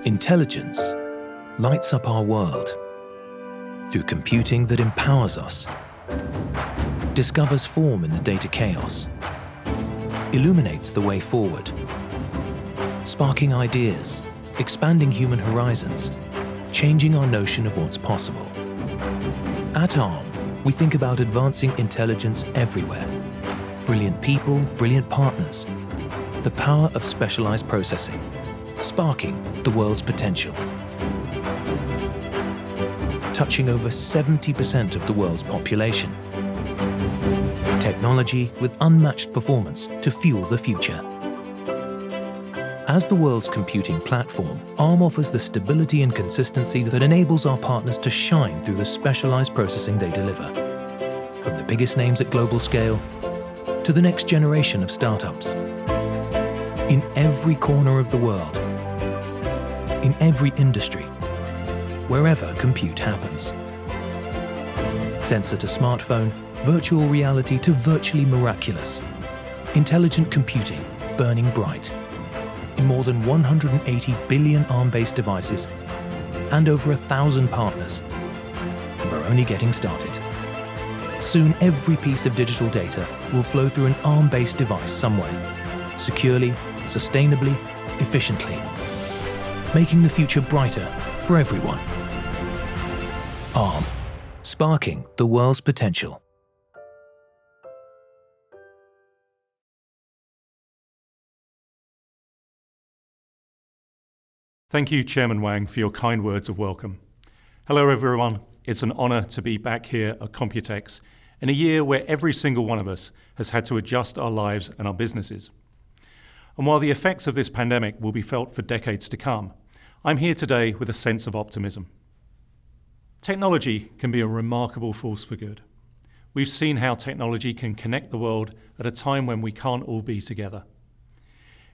Intelligence lights up our world through computing that empowers us, discovers form in the data chaos, illuminates the way forward, sparking ideas, expanding human horizons, changing our notion of what's possible. At Arm, we think about advancing intelligence everywhere. Brilliant people, brilliant partners. The power of specialized processing, sparking the world's potential. Touching over 70% of the world's population. Technology with unmatched performance to fuel the future. As the world's computing platform, Arm offers the stability and consistency that enables our partners to shine through the specialized processing they deliver. From the biggest names at global scale to the next generation of startups. In every corner of the world, in every industry, wherever compute happens. Sensor to smartphone, virtual reality to virtually miraculous. Intelligent computing burning bright. In more than 180 billion Arm-based devices and over 1,000 partners. And we're only getting started. Soon every piece of digital data will flow through an Arm-based device somewhere, securely, sustainably, efficiently, making the future brighter for everyone. Arm, sparking the world's potential. Thank you, Chairman Wang, for your kind words of welcome. Hello, everyone. It's an honor to be back here at COMPUTEX in a year where every single one of us has had to adjust our lives and our businesses. And while the effects of this pandemic will be felt for decades to come, I'm here today with a sense of optimism. Technology can be a remarkable force for good. We've seen how technology can connect the world at a time when we can't all be together.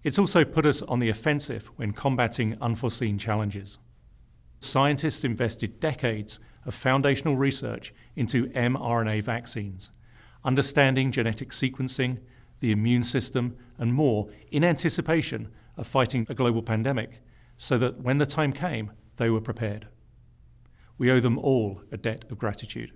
It's also put us on the offensive when combating unforeseen challenges. Scientists invested decades of foundational research into mRNA vaccines, understanding genetic sequencing, the immune system, and more in anticipation of fighting a global pandemic, so that when the time came, they were prepared. We owe them all a debt of gratitude.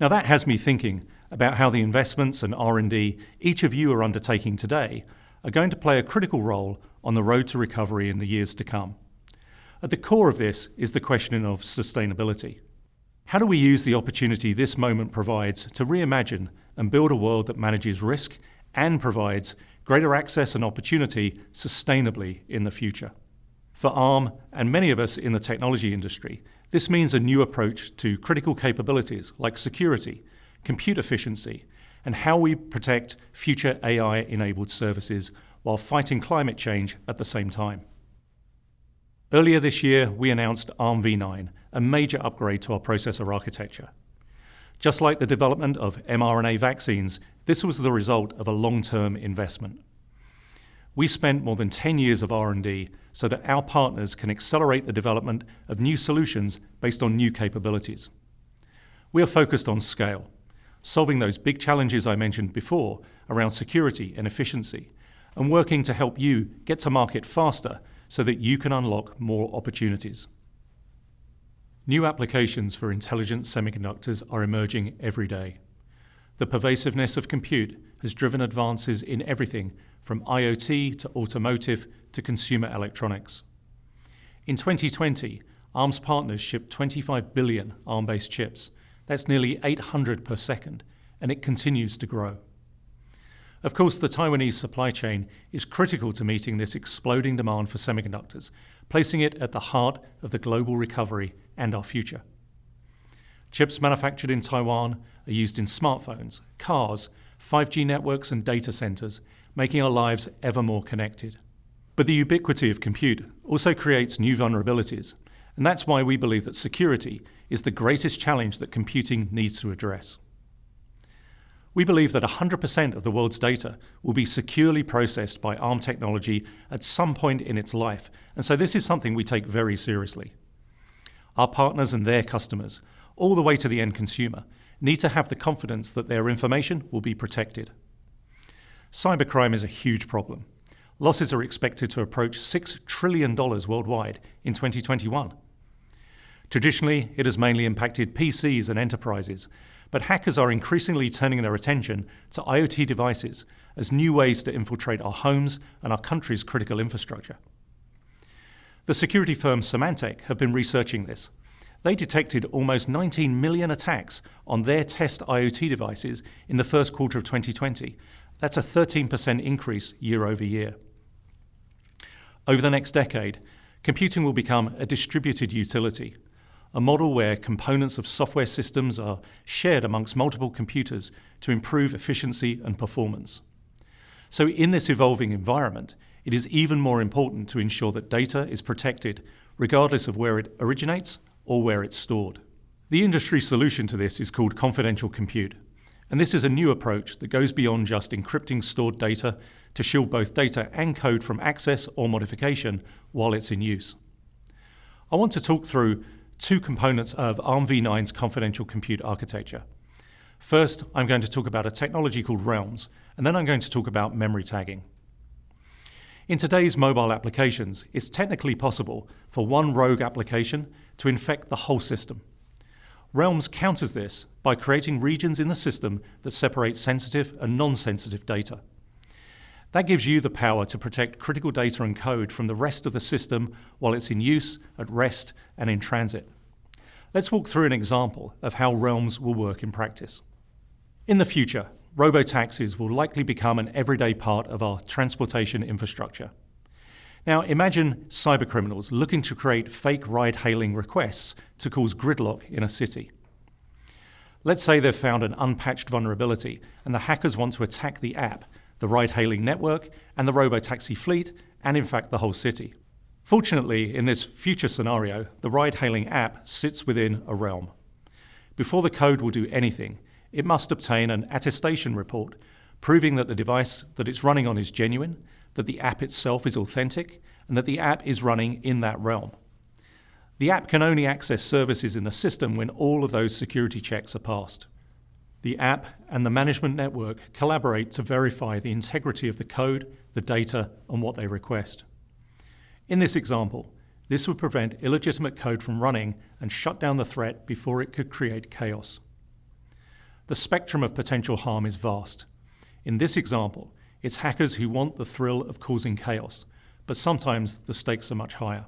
Now that has me thinking about how the investments and R&D each of you are undertaking today are going to play a critical role on the road to recovery in the years to come. At the core of this is the question of sustainability. How do we use the opportunity this moment provides to reimagine and build a world that manages risk and provides greater access and opportunity sustainably in the future? For Arm and many of us in the technology industry, this means a new approach to critical capabilities like security, compute efficiency, and how we protect future AI-enabled services while fighting climate change at the same time. Earlier this year, we announced Arm v9, a major upgrade to our processor architecture. Just like the development of mRNA vaccines, this was the result of a long-term investment. We spent more than 10 years of R&D so that our partners can accelerate the development of new solutions based on new capabilities. We are focused on scale, solving those big challenges I mentioned before around security and efficiency, and working to help you get to market faster so that you can unlock more opportunities. New applications for intelligent semiconductors are emerging every day. The pervasiveness of compute has driven advances in everything from IoT to automotive to consumer electronics. In 2020, Arm's partners shipped 25 billion Arm-based chips. That's nearly 800 per second, and it continues to grow. Of course, the Taiwanese supply chain is critical to meeting this exploding demand for semiconductors, placing it at the heart of the global recovery and our future. Chips manufactured in Taiwan are used in smartphones, cars, 5G networks and data centers, making our lives ever more connected. But the ubiquity of compute also creates new vulnerabilities, and that's why we believe that security is the greatest challenge that computing needs to address. We believe that 100% of the world's data will be securely processed by Arm technology at some point in its life, and so this is something we take very seriously. Our partners and their customers, all the way to the end consumer, need to have the confidence that their information will be protected. Cybercrime is a huge problem. Losses are expected to approach $6 trillion worldwide in 2021. Traditionally, it has mainly impacted PCs and enterprises, but hackers are increasingly turning their attention to IoT devices as new ways to infiltrate our homes and our country's critical infrastructure. The security firm Symantec have been researching this. They detected almost 19 million attacks on their test IoT devices in the first quarter of 2020. That's a 13% increase year over year. Over the next decade, computing will become a distributed utility, a model where components of software systems are shared amongst multiple computers to improve efficiency and performance. So in this evolving environment, it is even more important to ensure that data is protected, regardless of where it originates or where it's stored. The industry solution to this is called confidential compute, and this is a new approach that goes beyond just encrypting stored data to shield both data and code from access or modification while it's in use. I want to talk through two components of Arm v9's confidential compute architecture. First, I'm going to talk about a technology called Realms, and then I'm going to talk about memory tagging. In today's mobile applications, it's technically possible for one rogue application to infect the whole system. Realms counters this by creating regions in the system that separate sensitive and non-sensitive data. That gives you the power to protect critical data and code from the rest of the system while it's in use, at rest, and in transit. Let's walk through an example of how Realms will work in practice. In the future, robo-taxis will likely become an everyday part of our transportation infrastructure. Now imagine cybercriminals looking to create fake ride-hailing requests to cause gridlock in a city. Let's say they've found an unpatched vulnerability and the hackers want to attack the app, the ride-hailing network, and the robo-taxi fleet, and in fact the whole city. Fortunately, in this future scenario, the ride-hailing app sits within a realm. Before the code will do anything, it must obtain an attestation report proving that the device that it's running on is genuine, that the app itself is authentic, and that the app is running in that realm. The app can only access services in the system when all of those security checks are passed. The app and the management network collaborate to verify the integrity of the code, the data, and what they request. In this example, this would prevent illegitimate code from running and shut down the threat before it could create chaos. The spectrum of potential harm is vast. In this example, it's hackers who want the thrill of causing chaos, but sometimes the stakes are much higher.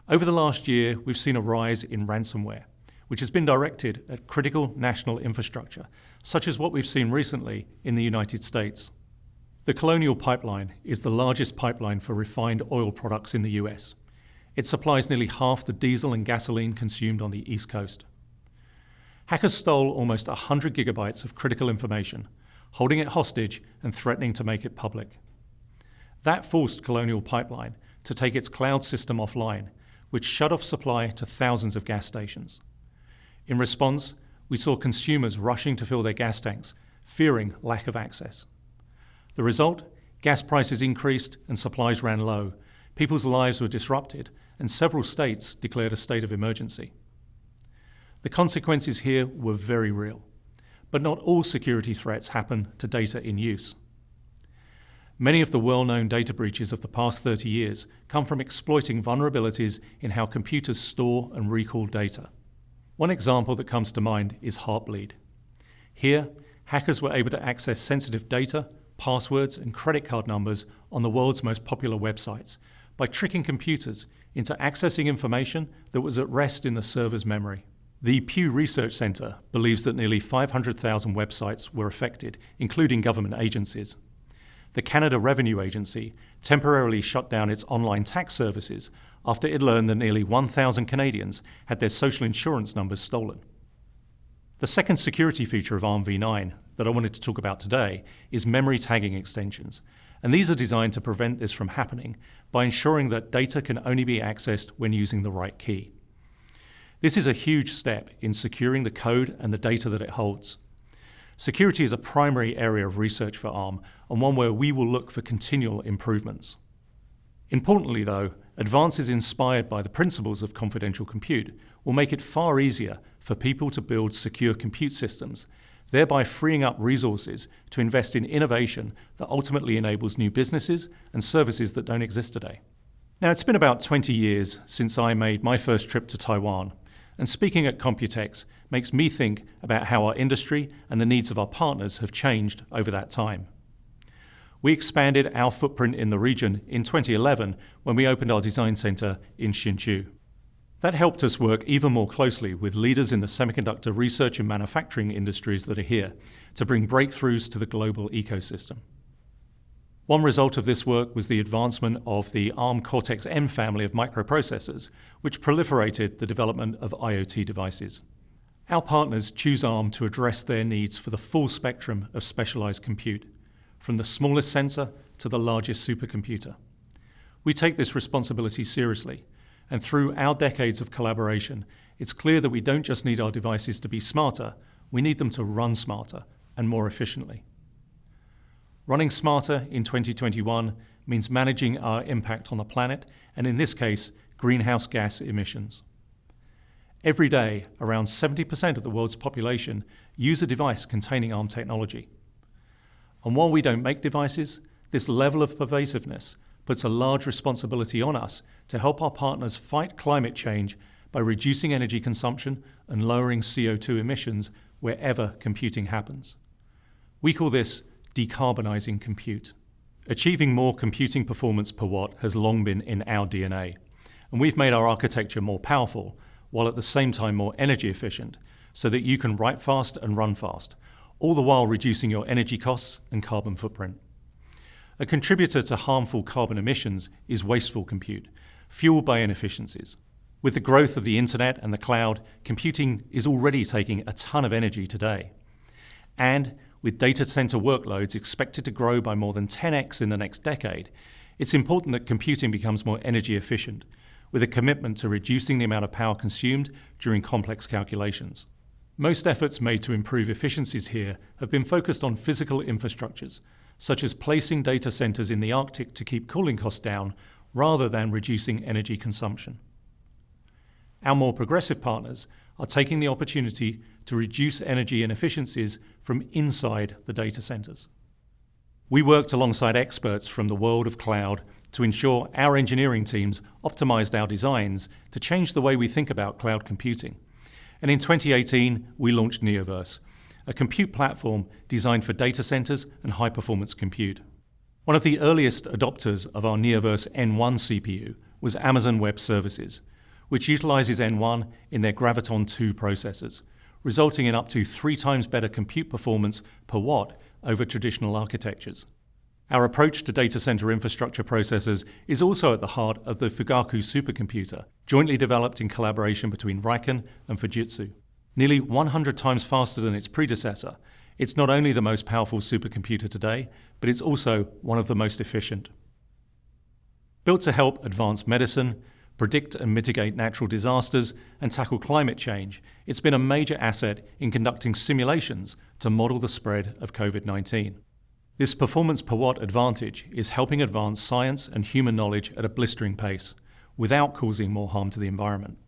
Over the last year, we've seen a rise in ransomware, which has been directed at critical national infrastructure, such as what we've seen recently in the United States. The Colonial Pipeline is the largest pipeline for refined oil products in the US. It supplies nearly half the diesel and gasoline consumed on the East Coast. Hackers stole almost 100 gigabytes of critical information, holding it hostage and threatening to make it public. That forced Colonial Pipeline to take its cloud system offline, which shut off supply to thousands of gas stations. In response, we saw consumers rushing to fill their gas tanks, fearing lack of access. The result? Gas prices increased and supplies ran low. People's lives were disrupted, and several states declared a state of emergency. The consequences here were very real, but not all security threats happen to data in use. Many of the well-known data breaches of the past 30 years come from exploiting vulnerabilities in how computers store and recall data. One example that comes to mind is Heartbleed. Here, hackers were able to access sensitive data, passwords, and credit card numbers on the world's most popular websites by tricking computers into accessing information that was at rest in the server's memory. The Pew Research Center believes that nearly 500,000 websites were affected, including government agencies. The Canada Revenue Agency temporarily shut down its online tax services after it learned that nearly 1,000 Canadians had their social insurance numbers stolen. The second security feature of Arm v9 that I wanted to talk about today is memory tagging extensions, and these are designed to prevent this from happening by ensuring that data can only be accessed when using the right key. This is a huge step in securing the code and the data that it holds. Security is a primary area of research for Arm, and one where we will look for continual improvements. Importantly though, advances inspired by the principles of confidential compute will make it far easier for people to build secure compute systems thereby freeing up resources to invest in innovation that ultimately enables new businesses and services that don't exist today. Now, it's been about 20 years since I made my first trip to Taiwan, and speaking at COMPUTEX makes me think about how our industry and the needs of our partners have changed over that time. We expanded our footprint in the region in 2011 when we opened our design center in Hsinchu. That helped us work even more closely with leaders in the semiconductor research and manufacturing industries that are here to bring breakthroughs to the global ecosystem. One result of this work was the advancement of the Arm Cortex-M family of microprocessors, which proliferated the development of IoT devices. Our partners choose Arm to address their needs for the full spectrum of specialized compute, from the smallest sensor to the largest supercomputer. We take this responsibility seriously, and through our decades of collaboration, it's clear that we don't just need our devices to be smarter, we need them to run smarter and more efficiently. Running smarter in 2021 means managing our impact on the planet, and in this case, greenhouse gas emissions. Every day, around 70% of the world's population use a device containing Arm technology. And while we don't make devices, this level of pervasiveness puts a large responsibility on us to help our partners fight climate change by reducing energy consumption and lowering CO2 emissions wherever computing happens. We call this Decarbonizing Compute. Achieving more computing performance per watt has long been in our DNA, and we've made our architecture more powerful while at the same time more energy efficient so that you can write fast and run fast, all the while reducing your energy costs and carbon footprint. A contributor to harmful carbon emissions is wasteful compute, fueled by inefficiencies. With the growth of the internet and the cloud, computing is already taking a ton of energy today. And with data center workloads expected to grow by more than 10x in the next decade, it's important that computing becomes more energy efficient, with a commitment to reducing the amount of power consumed during complex calculations. Most efforts made to improve efficiencies here have been focused on physical infrastructures, such as placing data centers in the Arctic to keep cooling costs down, rather than reducing energy consumption. Our more progressive partners are taking the opportunity to reduce energy inefficiencies from inside the data centers. We worked alongside experts from the world of cloud to ensure our engineering teams optimized our designs to change the way we think about cloud computing. And in 2018, we launched Neoverse, a compute platform designed for data centers and high-performance compute. One of the earliest adopters of our Neoverse N1 CPU was Amazon Web Services, which utilizes N1 in their Graviton 2 processors, resulting in up to 3 times better compute performance per watt over traditional architectures. Our approach to data center infrastructure processors is also at the heart of the Fugaku supercomputer, jointly developed in collaboration between RIKEN and Fujitsu. Nearly 100 times faster than its predecessor, it's not only the most powerful supercomputer today, but it's also one of the most efficient. Built to help advance medicine, predict and mitigate natural disasters, and tackle climate change, it's been a major asset in conducting simulations to model the spread of COVID-19. This performance per watt advantage is helping advance science and human knowledge at a blistering pace, without causing more harm to the environment.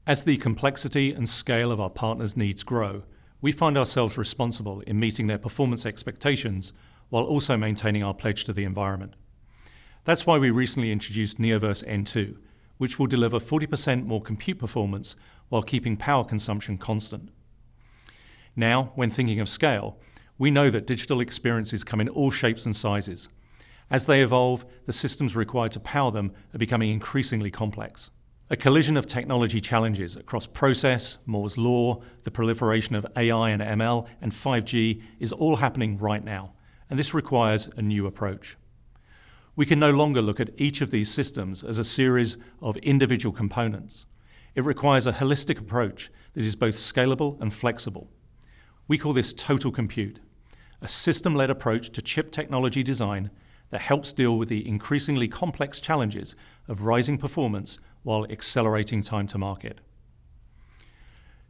As the complexity and scale of our partners' needs grow, we find ourselves responsible in meeting their performance expectations while also maintaining our pledge to the environment. That's why we recently introduced Neoverse N2, which will deliver 40% more compute performance while keeping power consumption constant. Now, when thinking of scale, we know that digital experiences come in all shapes and sizes. As they evolve, the systems required to power them are becoming increasingly complex. A collision of technology challenges across process, Moore's law, the proliferation of AI and ML, and 5G is all happening right now, and this requires a new approach. We can no longer look at each of these systems as a series of individual components. It requires a holistic approach that is both scalable and flexible. We call this total compute, a system-led approach to chip technology design that helps deal with the increasingly complex challenges of rising performance while accelerating time to market.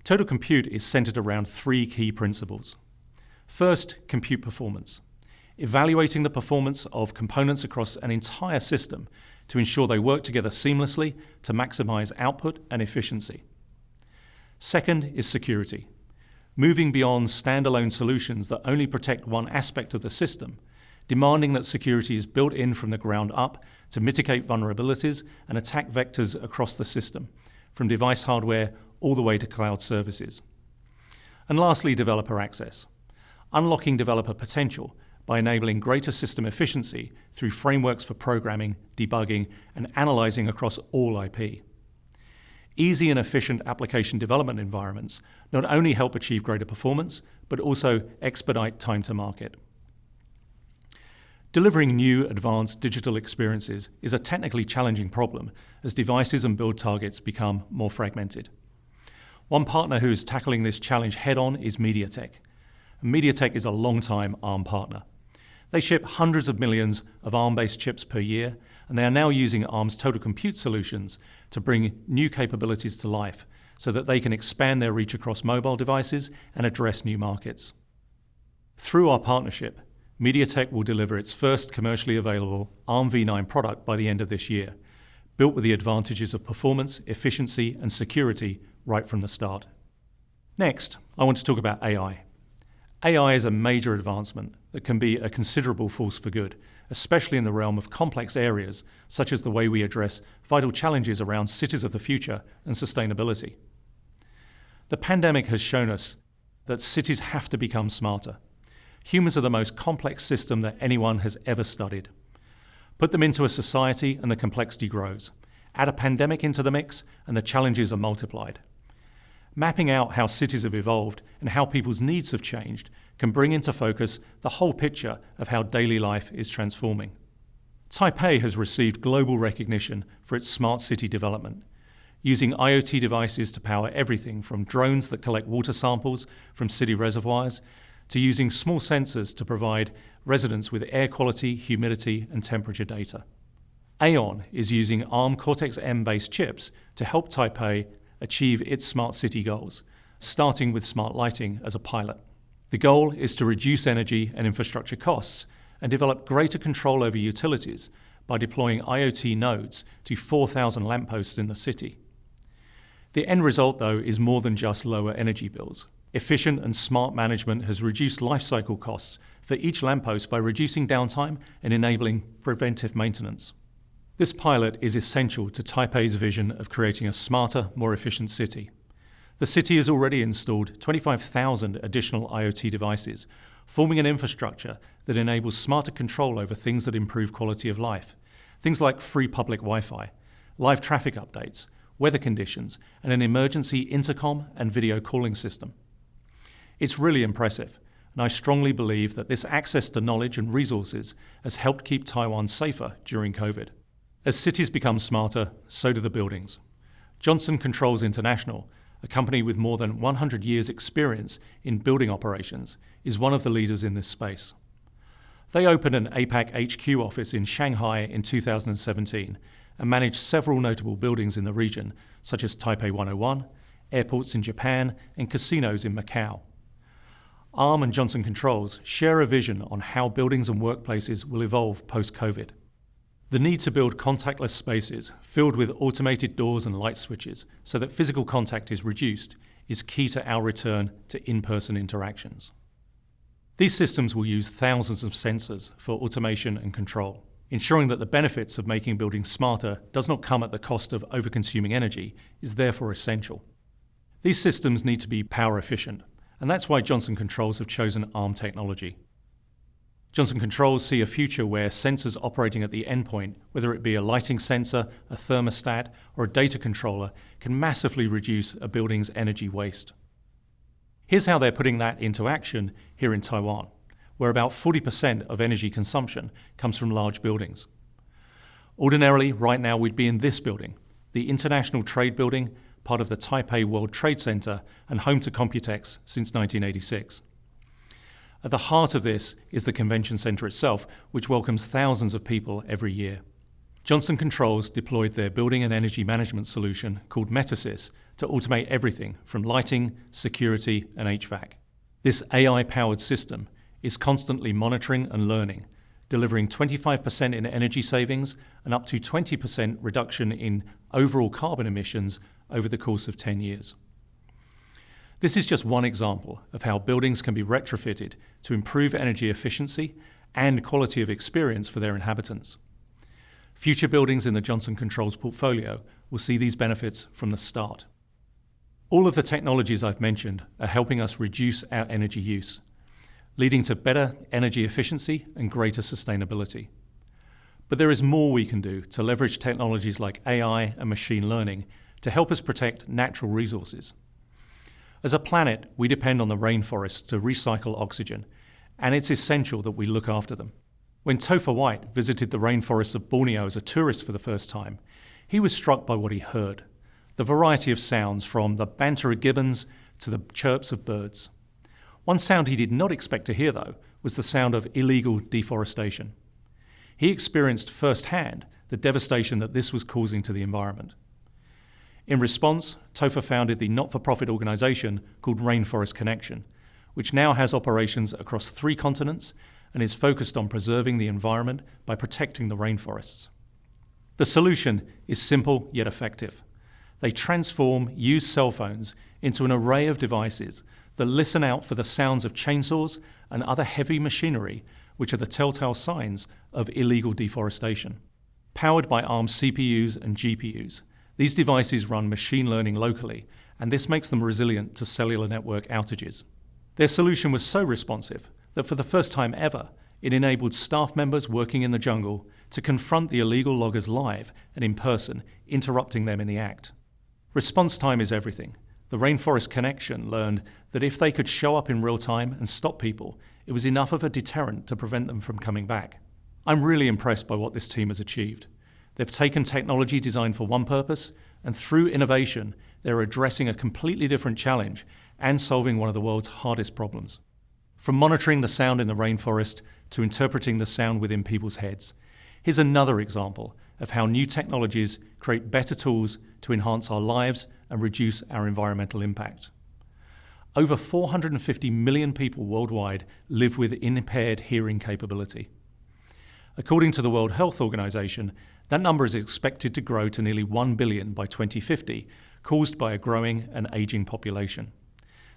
Total compute is centered around 3 key principles. First, compute performance. Evaluating the performance of components across an entire system to ensure they work together seamlessly to maximize output and efficiency. Second is security. moving beyond standalone solutions that only protect one aspect of the system, demanding that security is built in from the ground up to mitigate vulnerabilities and attack vectors across the system, from device hardware all the way to cloud services. And lastly, developer access. Unlocking developer potential by enabling greater system efficiency through frameworks for programming, debugging, and analyzing across all IP. Easy and efficient application development environments not only help achieve greater performance, but also expedite time to market. Delivering new, advanced digital experiences is a technically challenging problem as devices and build targets become more fragmented. One partner who is tackling this challenge head-on is Mediatek. Mediatek is a long-time Arm partner. They ship hundreds of millions of Arm-based chips per year, and they are now using Arm's total compute solutions to bring new capabilities to life so that they can expand their reach across mobile devices and address new markets. Through our partnership, Mediatek will deliver its first commercially available Arm v9 product by the end of this year, built with the advantages of performance, efficiency, and security right from the start. Next, I want to talk about AI. AI is a major advancement that can be a considerable force for good, especially in the realm of complex areas such as the way we address vital challenges around cities of the future and sustainability. The pandemic has shown us that cities have to become smarter. Humans are the most complex system that anyone has ever studied. Put them into a society and the complexity grows. Add a pandemic into the mix and the challenges are multiplied. Mapping out how cities have evolved and how people's needs have changed can bring into focus the whole picture of how daily life is transforming. Taipei has received global recognition for its smart city development, using IoT devices to power everything from drones that collect water samples from city reservoirs to using small sensors to provide residents with air quality, humidity, and temperature data. Aeon is using Arm Cortex-M-based chips to help Taipei achieve its smart city goals, starting with smart lighting as a pilot. The goal is to reduce energy and infrastructure costs and develop greater control over utilities by deploying IoT nodes to 4,000 lampposts in the city. The end result, though, is more than just lower energy bills. Efficient and smart management has reduced lifecycle costs for each lamppost by reducing downtime and enabling preventive maintenance. This pilot is essential to Taipei's vision of creating a smarter, more efficient city. The city has already installed 25,000 additional IoT devices, forming an infrastructure that enables smarter control over things that improve quality of life. Things like free public Wi-Fi, live traffic updates, weather conditions, and an emergency intercom and video calling system. It's really impressive, and I strongly believe that this access to knowledge and resources has helped keep Taiwan safer during COVID. As cities become smarter, so do the buildings. Johnson Controls International, a company with more than 100 years' experience in building operations, is one of the leaders in this space. They opened an APAC HQ office in Shanghai in 2017 and managed several notable buildings in the region, such as Taipei 101, airports in Japan, and casinos in Macau. Arm and Johnson Controls share a vision on how buildings and workplaces will evolve post-COVID. The need to build contactless spaces filled with automated doors and light switches so that physical contact is reduced is key to our return to in-person interactions. These systems will use thousands of sensors for automation and control. Ensuring that the benefits of making buildings smarter does not come at the cost of over-consuming energy is therefore essential. These systems need to be power efficient, and that's why Johnson Controls have chosen Arm technology. Johnson Controls see a future where sensors operating at the endpoint, whether it be a lighting sensor, a thermostat, or a data controller, can massively reduce a building's energy waste. Here's how they're putting that into action here in Taiwan, where about 40% of energy consumption comes from large buildings. Ordinarily, right now we'd be in this building, the International Trade Building, part of the Taipei World Trade Center and home to COMPUTEX since 1986. At the heart of this is the convention center itself, which welcomes thousands of people every year. Johnson Controls deployed their building and energy management solution called Metasys to automate everything from lighting, security, and HVAC. This AI-powered system is constantly monitoring and learning, delivering 25% in energy savings and up to 20% reduction in overall carbon emissions over the course of 10 years. This is just one example of how buildings can be retrofitted to improve energy efficiency and quality of experience for their inhabitants. Future buildings in the Johnson Controls portfolio will see these benefits from the start. All of the technologies I've mentioned are helping us reduce our energy use, leading to better energy efficiency and greater sustainability. But there is more we can do to leverage technologies like AI and machine learning to help us protect natural resources. As a planet, we depend on the rainforests to recycle oxygen, and it's essential that we look after them. When Topher White visited the rainforests of Borneo as a tourist for the first time, he was struck by what he heard, the variety of sounds from the banter of gibbons to the chirps of birds. One sound he did not expect to hear, though, was the sound of illegal deforestation. He experienced firsthand the devastation that this was causing to the environment. In response, Topher founded the not-for-profit organisation called Rainforest Connection, which now has operations across 3 continents and is focused on preserving the environment by protecting the rainforests. The solution is simple yet effective. They transform used cell phones into an array of devices that listen out for the sounds of chainsaws and other heavy machinery, which are the telltale signs of illegal deforestation. Powered by Arm CPUs and GPUs, these devices run machine learning locally, and this makes them resilient to cellular network outages. Their solution was so responsive that for the first time ever, it enabled staff members working in the jungle to confront the illegal loggers live and in person, interrupting them in the act. Response time is everything. The Rainforest Connection learned that if they could show up in real time and stop people, it was enough of a deterrent to prevent them from coming back. I'm really impressed by what this team has achieved. They've taken technology designed for one purpose, and through innovation, they're addressing a completely different challenge and solving one of the world's hardest problems. From monitoring the sound in the rainforest to interpreting the sound within people's heads, here's another example of how new technologies create better tools to enhance our lives and reduce our environmental impact. Over 450 million people worldwide live with impaired hearing capability. According to the World Health Organization, that number is expected to grow to nearly 1 billion by 2050, caused by a growing and aging population.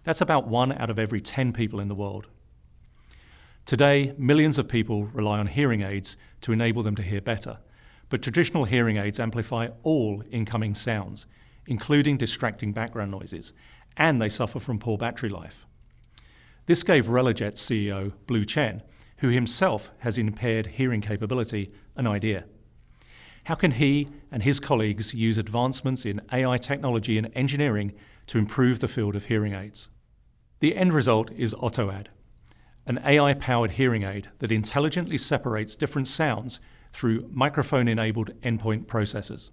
That's about 1 out of every 10 people in the world. Today, millions of people rely on hearing aids to enable them to hear better, but traditional hearing aids amplify all incoming sounds, including distracting background noises, and they suffer from poor battery life. This gave Relojet CEO Blue Chen, who himself has impaired hearing capability, an idea. How can he and his colleagues use advancements in AI technology and engineering to improve the field of hearing aids? The end result is Autoad, an AI-powered hearing aid that intelligently separates different sounds through microphone-enabled endpoint processors.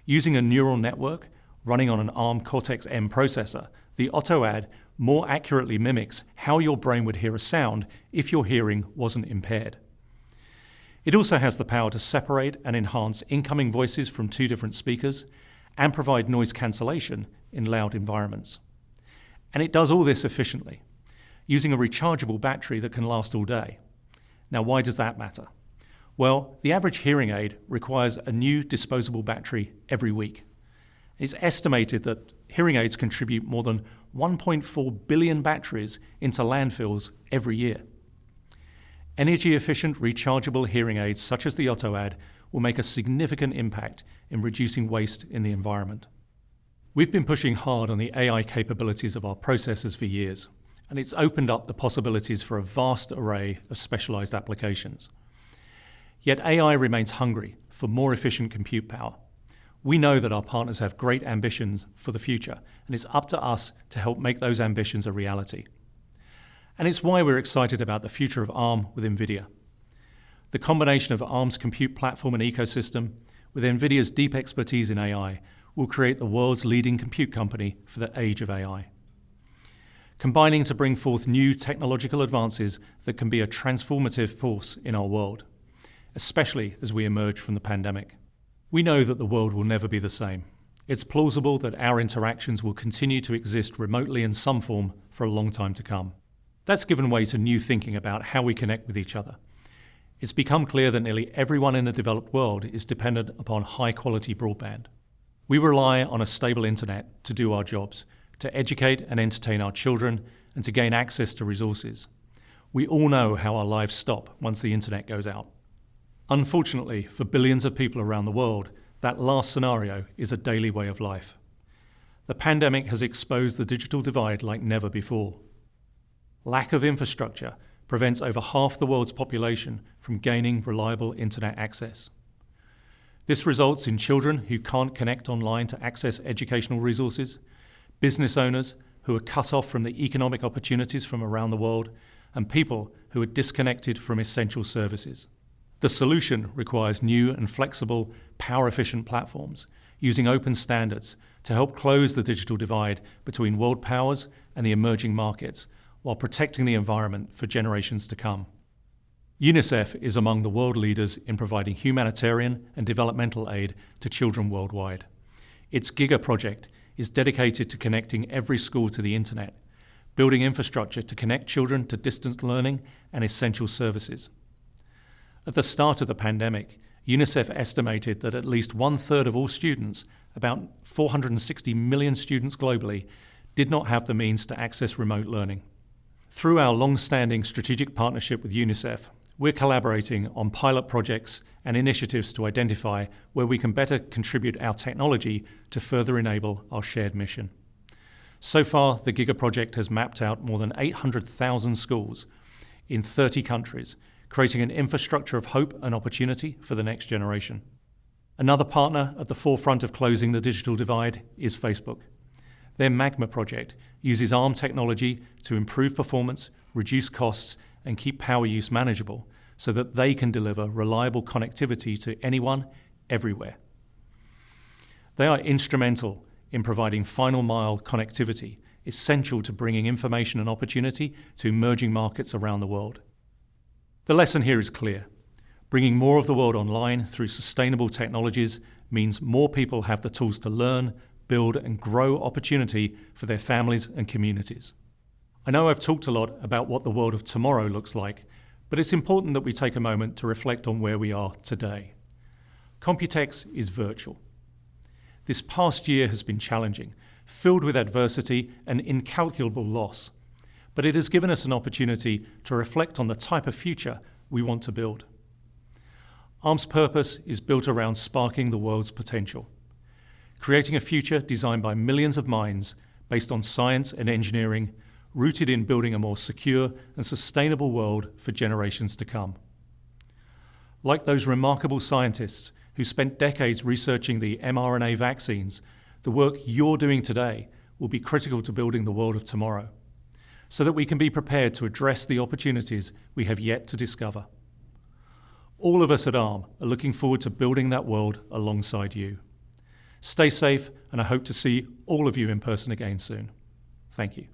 Using a neural network running on an Arm Cortex-M processor, the Autoad more accurately mimics how your brain would hear a sound if your hearing wasn't impaired. It also has the power to separate and enhance incoming voices from 2 different speakers and provide noise cancellation in loud environments. And it does all this efficiently, using a rechargeable battery that can last all day. Now, why does that matter? Well, the average hearing aid requires a new disposable battery every week. It's estimated that hearing aids contribute more than 1.4 billion batteries into landfills every year. Energy-efficient rechargeable hearing aids such as the Autoad will make a significant impact in reducing waste in the environment. We've been pushing hard on the AI capabilities of our processors for years, and it's opened up the possibilities for a vast array of specialized applications. Yet AI remains hungry for more efficient compute power. We know that our partners have great ambitions for the future, and it's up to us to help make those ambitions a reality. And it's why we're excited about the future of Arm with NVIDIA. The combination of Arm's compute platform and ecosystem with NVIDIA's deep expertise in AI will create the world's leading compute company for the age of AI. Combining to bring forth new technological advances that can be a transformative force in our world, especially as we emerge from the pandemic. We know that the world will never be the same. It's plausible that our interactions will continue to exist remotely in some form for a long time to come. That's given way to new thinking about how we connect with each other. It's become clear that nearly everyone in the developed world is dependent upon high-quality broadband. We rely on a stable internet to do our jobs, to educate and entertain our children, and to gain access to resources. We all know how our lives stop once the internet goes out. Unfortunately, for billions of people around the world, that last scenario is a daily way of life. The pandemic has exposed the digital divide like never before. Lack of infrastructure prevents over half the world's population from gaining reliable internet access. This results in children who can't connect online to access educational resources, business owners who are cut off from the economic opportunities from around the world, and people who are disconnected from essential services. The solution requires new and flexible, power-efficient platforms using open standards to help close the digital divide between world powers and the emerging markets while protecting the environment for generations to come. UNICEF is among the world leaders in providing humanitarian and developmental aid to children worldwide. Its GIGA project is dedicated to connecting every school to the internet, building infrastructure to connect children to distance learning and essential services. At the start of the pandemic, UNICEF estimated that at least 1/3 of all students, about 460 million students globally, did not have the means to access remote learning. Through our long-standing strategic partnership with UNICEF, we're collaborating on pilot projects and initiatives to identify where we can better contribute our technology to further enable our shared mission. So far, the GIGA project has mapped out more than 800,000 schools in 30 countries, creating an infrastructure of hope and opportunity for the next generation. Another partner at the forefront of closing the digital divide is Facebook. Their Magma project uses Arm technology to improve performance, reduce costs, and keep power use manageable so that they can deliver reliable connectivity to anyone, everywhere. They are instrumental in providing final mile connectivity, essential to bringing information and opportunity to emerging markets around the world. The lesson here is clear. Bringing more of the world online through sustainable technologies means more people have the tools to learn, build, and grow opportunity for their families and communities. I know I've talked a lot about what the world of tomorrow looks like, but it's important that we take a moment to reflect on where we are today. COMPUTEX is virtual. This past year has been challenging, filled with adversity and incalculable loss, but it has given us an opportunity to reflect on the type of future we want to build. Arm's purpose is built around sparking the world's potential, creating a future designed by millions of minds based on science and engineering, rooted in building a more secure and sustainable world for generations to come. Like those remarkable scientists who spent decades researching the mRNA vaccines, the work you're doing today will be critical to building the world of tomorrow, so that we can be prepared to address the opportunities we have yet to discover. All of us at Arm are looking forward to building that world alongside you. Stay safe, and I hope to see all of you in person again soon. Thank you.